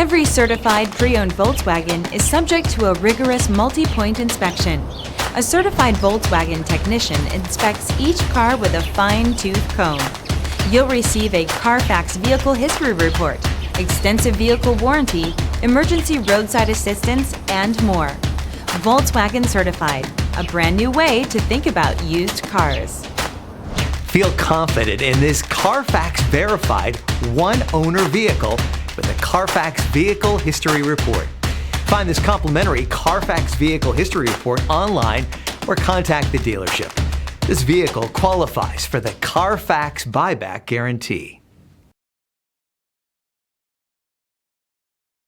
Every certified pre-owned Volkswagen is subject to a rigorous multi-point inspection. A certified Volkswagen technician inspects each car with a fine-tooth comb. You'll receive a CarFax vehicle history report, extensive vehicle warranty, emergency roadside assistance, and more. Volkswagen Certified, a brand new way to think about used cars. Feel confident in this CarFax verified one-owner vehicle with a CarFax Vehicle History Report. Find this complimentary CarFax Vehicle History Report online or contact the dealership. This vehicle qualifies for the CarFax Buyback Guarantee.